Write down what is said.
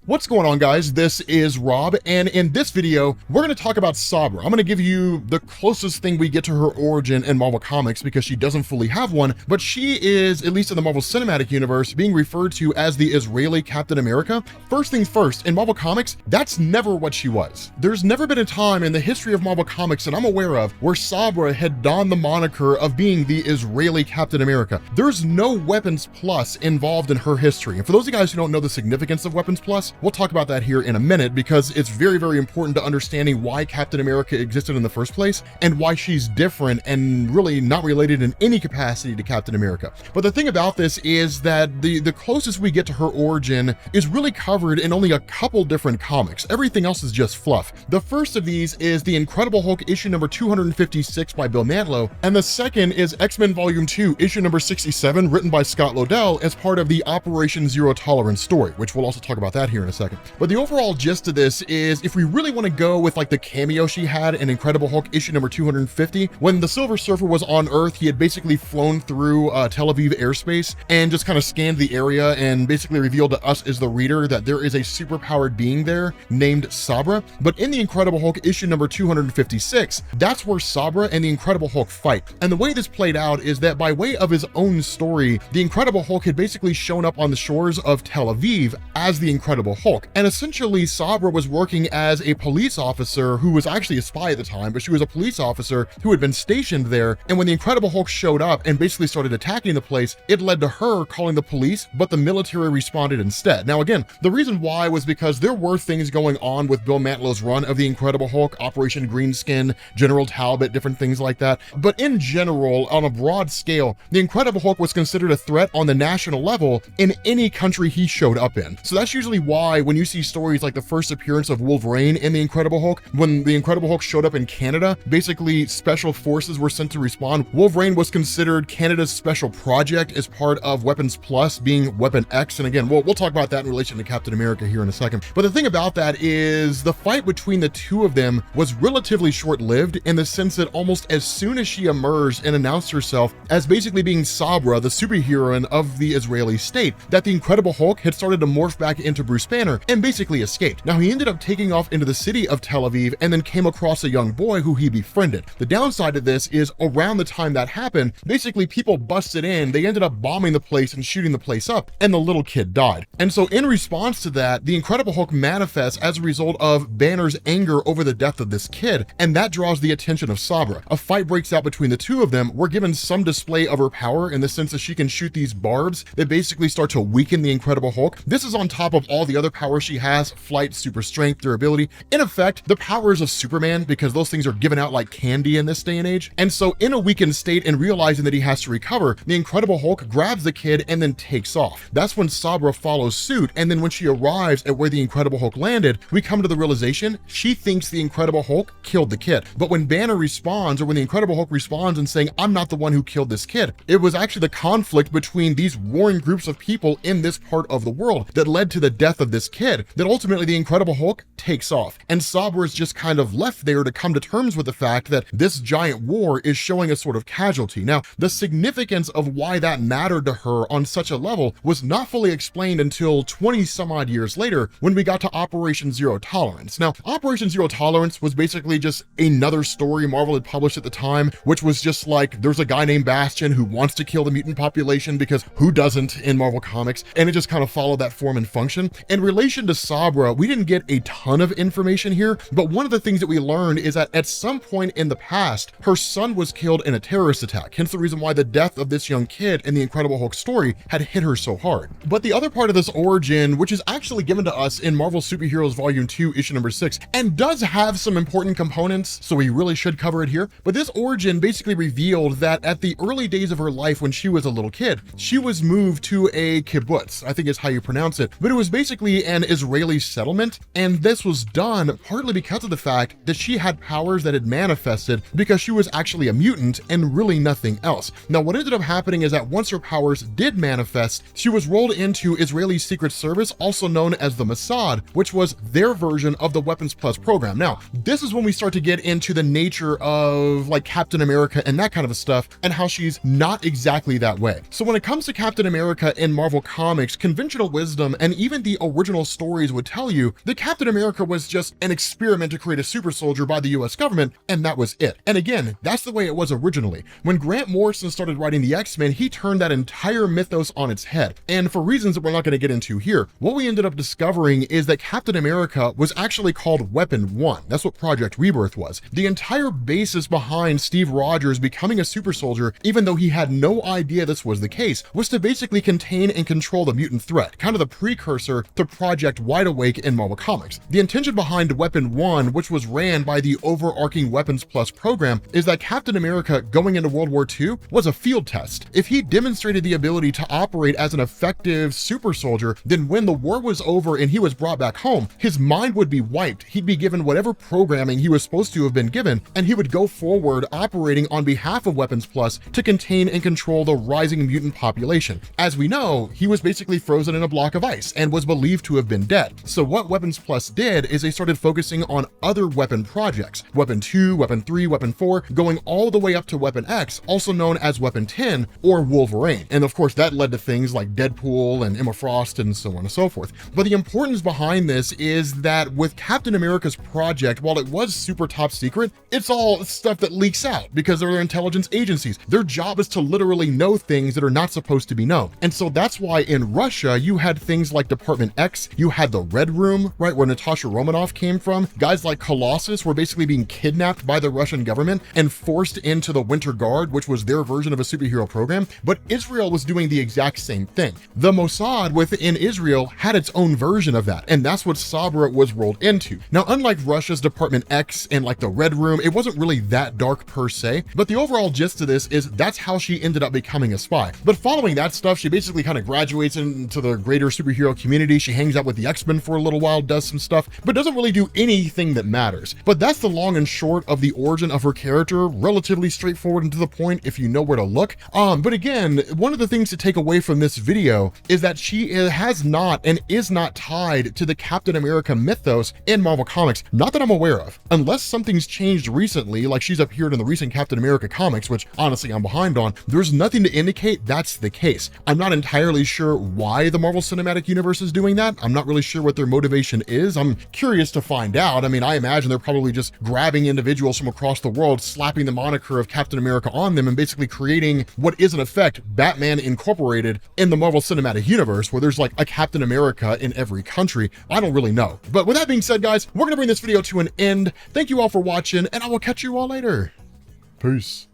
What's going on, guys? This is Rob, and in this video, we're going to talk about Sabra. I'm going to give you the closest thing we get to her origin in Marvel Comics because she doesn't fully have one, but she is, at least in the Marvel Cinematic Universe, being referred to as the Israeli Captain America. First things first, in Marvel Comics, that's never what she was. There's never been a time in the history of Marvel Comics that I'm aware of where Sabra had donned the moniker of being the Israeli Captain America. There's no Weapons Plus involved in her history. And for those of you guys who don't know the significance of Weapons Plus, we'll talk about that here in a minute because it's very, very important to understanding why Captain America existed in the first place and why she's different and really not related in any capacity to Captain America. But the thing about this is that the closest we get to her origin is really covered in only a couple different comics. Everything else is just fluff. The first of these is the Incredible Hulk issue number 256 by Bill Mantlo, and the second is X-Men Volume 2 issue number 67 written by Scott Lobdell as part of the Operation Zero Tolerance story, which we'll also talk about that here in a second. But the overall gist of this is if we really want to go with like the cameo she had in Incredible Hulk issue number 250, when the Silver Surfer was on Earth, he had basically flown through Tel Aviv airspace and just kind of scanned the area and basically revealed to us as the reader that there is a superpowered being there named Sabra. But in the Incredible Hulk issue number 256, that's where Sabra and the Incredible Hulk fight. And the way this played out is that by way of his own story, the Incredible Hulk had basically shown up on the shores of Tel Aviv as the Incredible Hulk. And essentially, Sabra was working as a police officer who was actually a spy at the time, but she was a police officer who had been stationed there. And when the Incredible Hulk showed up and basically started attacking the place, it led to her calling the police, but the military responded instead. Now, again, the reason why was because there were things going on with Bill Mantlo's run of the Incredible Hulk, Operation Greenskin, General Talbot, different things like that. But in general, on a broad scale, the Incredible Hulk was considered a threat on the national level in any country he showed up in. So that's usually why when you see stories like the first appearance of Wolverine in the Incredible Hulk, when the Incredible Hulk showed up in Canada, basically special forces were sent to respond. Wolverine was considered Canada's special project as part of Weapons Plus being Weapon X. And again, we'll talk about that in relation to Captain America here in a second. But the thing about that is the fight between the two of them was relatively short-lived in the sense that almost as soon as she emerged and announced herself as basically being Sabra, the superheroine of the Israeli state, that the Incredible Hulk had started to morph back into Bruce Banner and basically escaped. Now, he ended up taking off into the city of Tel Aviv and then came across a young boy who he befriended. The downside of this is around the time that happened, basically people busted in, they ended up bombing the place and shooting the place up, and the little kid died. And so in response to that, the Incredible Hulk manifests as a result of Banner's anger over the death of this kid, and that draws the attention of Sabra. A fight breaks out between the two of them. We're given some display of her power in the sense that she can shoot these barbs that basically start to weaken the Incredible Hulk. This is on top of all the other powers she has: flight, super strength, durability. In effect, the powers of Superman, because those things are given out like candy in this day and age. And so in a weakened state and realizing that he has to recover, the Incredible Hulk grabs the kid and then takes off. That's when Sabra follows suit, and then when she arrives at where the Incredible Hulk landed, we come to the realization she thinks the Incredible Hulk killed the kid. But when Banner responds, or when the Incredible Hulk responds and saying, "I'm not the one who killed this kid," it was actually the conflict between these warring groups of people in this part of the world that led to the death of this kid, that ultimately the Incredible Hulk takes off. And Sabra is just kind of left there to come to terms with the fact that this giant war is showing a sort of casualty. Now, the significance of why that mattered to her on such a level was not fully explained until 20 some odd years later when we got to Operation Zero Tolerance. Now, Operation Zero Tolerance was basically just another story Marvel had published at the time, which was just like, there's a guy named Bastion who wants to kill the mutant population because who doesn't in Marvel Comics? And it just kind of followed that form and function. In relation to Sabra, we didn't get a ton of information here, but one of the things that we learned is that at some point in the past, her son was killed in a terrorist attack, hence the reason why the death of this young kid in the Incredible Hulk story had hit her so hard. But the other part of this origin, which is actually given to us in Marvel Superheroes Volume 2, issue number 6, and does have some important components, so we really should cover it here, but this origin basically revealed that at the early days of her life when she was a little kid, she was moved to a kibbutz, I think is how you pronounce it, but it was basically an Israeli settlement, and this was done partly because of the fact that she had powers that had manifested because she was actually a mutant and really nothing else. Now, what ended up happening is that once her powers did manifest, she was rolled into Israeli Secret Service, also known as the Mossad, which was their version of the Weapons Plus program. Now, this is when we start to get into the nature of like Captain America and that kind of stuff, and how she's not exactly that way. So when it comes to Captain America in Marvel Comics, conventional wisdom and even the original stories would tell you that Captain America was just an experiment to create a super soldier by the US government, and that was it. And again, that's the way it was originally. When Grant Morrison started writing the X-Men, he turned that entire mythos on its head. And for reasons that we're not going to get into here, what we ended up discovering is that Captain America was actually called Weapon 1. That's what Project Rebirth was. The entire basis behind Steve Rogers becoming a super soldier, even though he had no idea this was the case, was to basically contain and control the mutant threat, kind of the precursor to Project Wide Awake in Marvel Comics. The intention behind Weapon 1, which was ran by the overarching Weapons Plus program, is that Captain America going into World War II was a field test. If he demonstrated the ability to operate as an effective super soldier, then when the war was over and he was brought back home, his mind would be wiped. He'd be given whatever programming he was supposed to have been given, and he would go forward operating on behalf of Weapons Plus to contain and control the rising mutant population. As we know, he was basically frozen in a block of ice and was believed to have been dead. So what Weapons Plus did is they started focusing on other weapon projects, Weapon 2, Weapon 3, Weapon 4, going all the way up to Weapon X, also known as Weapon 10 or Wolverine. And of course that led to things like Deadpool and Emma Frost and so on and so forth. But the importance behind this is that with Captain America's project, while it was super top secret, it's all stuff that leaks out because they're intelligence agencies. Their job is to literally know things that are not supposed to be known. And so that's why in Russia, you had things like Department X, you had the Red Room, right, where Natasha Romanoff came from. Guys like Colossus were basically being kidnapped by the Russian government and forced into the Winter Guard, which was their version of a superhero program. But Israel was doing the exact same thing. The Mossad within Israel had its own version of that, and that's what Sabra was rolled into. Now, unlike Russia's Department X and like the Red Room, it wasn't really that dark per se, but the overall gist of this is that's how she ended up becoming a spy. But following that stuff, she basically kind of graduates into the greater superhero community. She hangs out with the X-Men for a little while, does some stuff, but doesn't really do anything that matters. But that's the long and short of the origin of her character. Relatively straightforward and to the point if you know where to look. But again, one of the things to take away from this video is that she has not and is not tied to the Captain America mythos in Marvel Comics, not that I'm aware of. Unless something's changed recently, like she's appeared in the recent Captain America comics, which honestly I'm behind on, there's nothing to indicate that's the case. I'm not entirely sure why the Marvel Cinematic Universe is doing that. I'm not really sure what their motivation is. I'm curious to find out. I mean, I imagine they're probably just grabbing individuals from across the world, slapping the moniker of Captain America on them, and basically creating what is in effect Batman Incorporated in the Marvel Cinematic Universe, where there's like a Captain America in every country. I don't really know. But with that being said, guys, we're gonna bring this video to an end. Thank you all for watching, and I will catch you all later. Peace.